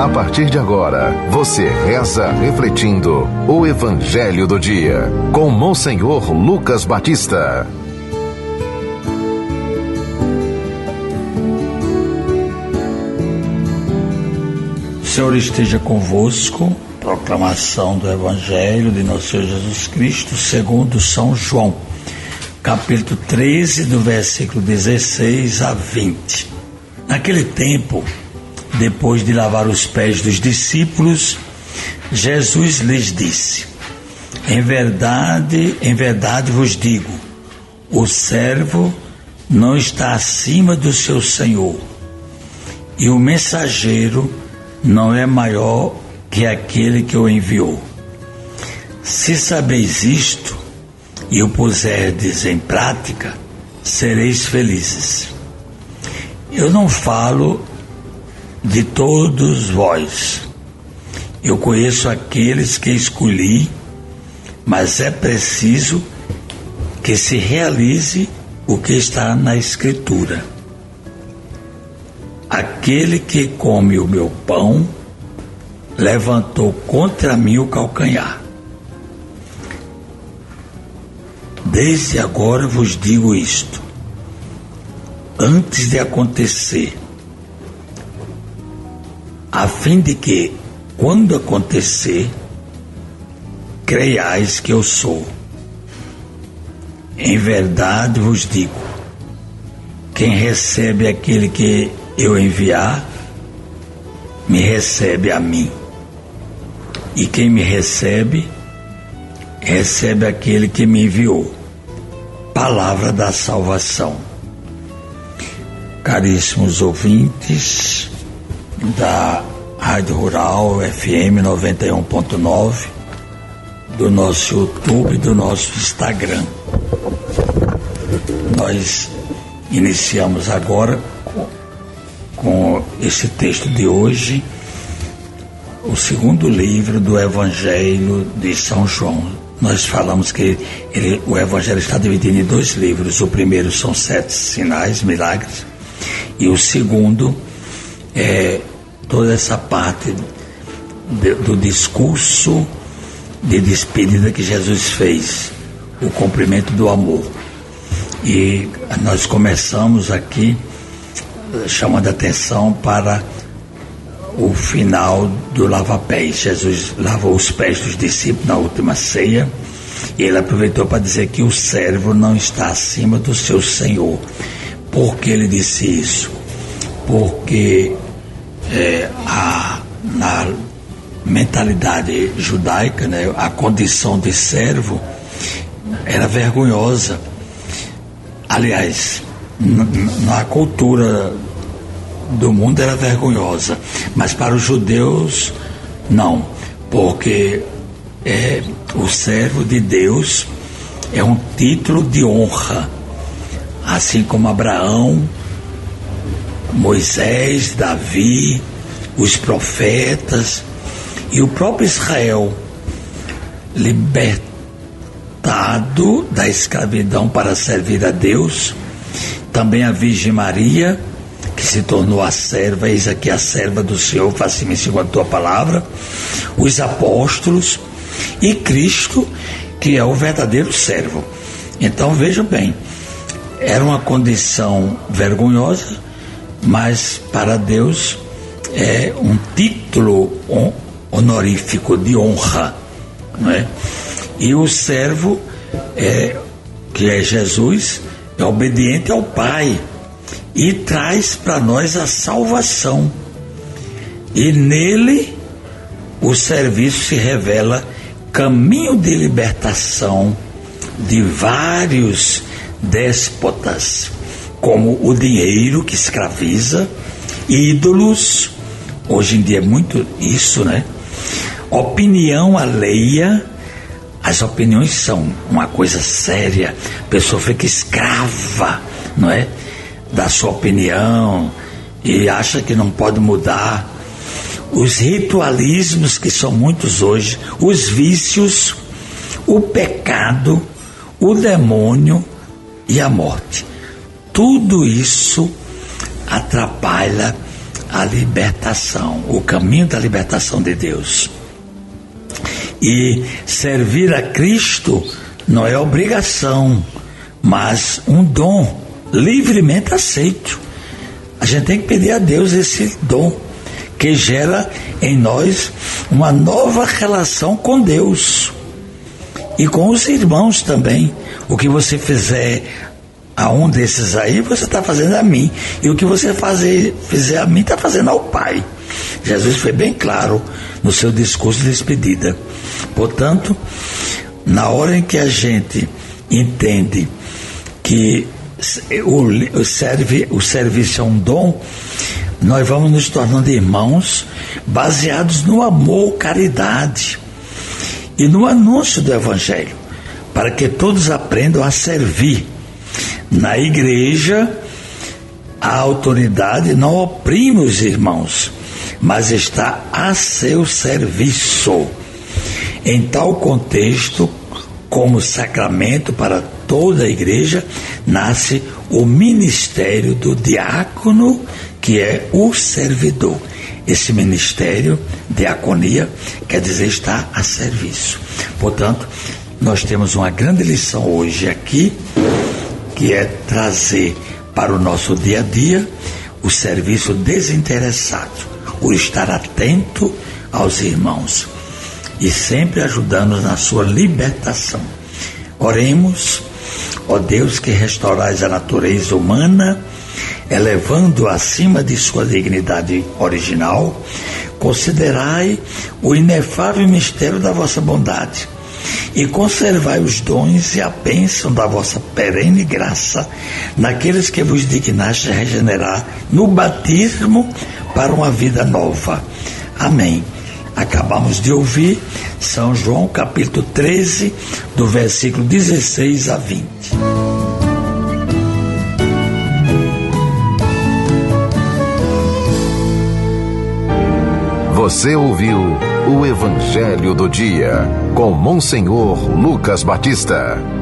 A partir de agora, você reza refletindo o Evangelho do Dia, com Monsenhor Lucas Batista. O Senhor esteja convosco. Proclamação do Evangelho de nosso Senhor Jesus Cristo segundo São João, capítulo 13, do versículo 16 a 20. Naquele tempo, depois de lavar os pés dos discípulos, Jesus lhes disse: em verdade vos digo, o servo não está acima do seu senhor, e o mensageiro não é maior que aquele que o enviou. Se sabeis isto e o puserdes em prática, sereis felizes. Eu não falo de todos vós. Eu conheço aqueles que escolhi, mas é preciso que se realize o que está na Escritura. Aquele que come o meu pão levantou contra mim o calcanhar. Desde agora vos digo isto, antes de acontecer, a fim de que, quando acontecer, creiais que eu sou. Em verdade vos digo, quem recebe aquele que eu enviar, me recebe a mim. E quem me recebe, recebe aquele que me enviou. Palavra da salvação. Caríssimos ouvintes da Rádio Rural FM 91.9, do nosso YouTube e do nosso Instagram. Nós iniciamos agora com esse texto de hoje, o segundo livro do Evangelho de São João. Nós falamos que o Evangelho está dividido em dois livros. O primeiro são 7 sinais, milagres, e o segundo é toda essa parte do discurso de despedida que Jesus fez, o cumprimento do amor. E nós começamos aqui chamando a atenção para o final do lava-pés. Jesus lavou os pés dos discípulos na última ceia, e ele aproveitou para dizer que o servo não está acima do seu senhor. Por que ele disse isso? Porque na mentalidade judaica, né, a condição de servo era vergonhosa. Aliás, na cultura do mundo era vergonhosa, mas para os judeus não, porque o servo de Deus é um título de honra, assim como Abraão, Moisés, Davi, os profetas e o próprio Israel, libertado da escravidão para servir a Deus. Também a Virgem Maria, que se tornou a serva, eis aqui a serva do Senhor, faça-me segundo a tua palavra, os apóstolos e Cristo, que é o verdadeiro servo. Então vejam bem, era uma condição vergonhosa, mas para Deus é um título honorífico de honra, não é? E o servo, que é Jesus, é obediente ao Pai e traz para nós a salvação, e nele o serviço se revela caminho de libertação de vários déspotas, como o dinheiro que escraviza, ídolos, hoje em dia é muito isso, né? Opinião alheia. As opiniões são uma coisa séria, a pessoa fica escrava, não é? Da sua opinião e acha que não pode mudar. Os ritualismos, que são muitos hoje, os vícios, o pecado, o demônio e a morte. Tudo isso atrapalha a libertação, o caminho da libertação de Deus. E servir a Cristo não é obrigação, mas um dom livremente aceito. A gente tem que pedir a Deus esse dom, que gera em nós uma nova relação com Deus e com os irmãos também. O que você fizer a um desses aí, você está fazendo a mim, e o que você fizer a mim, está fazendo ao Pai. Jesus foi bem claro no seu discurso de despedida. Portanto, na hora em que a gente entende que o serviço é um dom, nós vamos nos tornando irmãos baseados no amor, caridade e no anúncio do Evangelho, para que todos aprendam a servir. Na igreja, a autoridade não oprime os irmãos, mas está a seu serviço. Em tal contexto, como sacramento para toda a igreja, nasce o ministério do diácono, que é o servidor. Esse ministério, diaconia, quer dizer estar a serviço. Portanto, nós temos uma grande lição hoje aqui, que é trazer para o nosso dia a dia o serviço desinteressado, o estar atento aos irmãos e sempre ajudando-nos na sua libertação. Oremos. Ó Deus, que restaurais a natureza humana, elevando acima de sua dignidade original, considerai o inefável mistério da vossa bondade e conservai os dons e a bênção da vossa perene graça naqueles que vos dignaste regenerar no batismo para uma vida nova. Amém. Acabamos de ouvir São João capítulo 13, do versículo 16 a 20. Você ouviu o Evangelho do Dia, com Monsenhor Lucas Batista.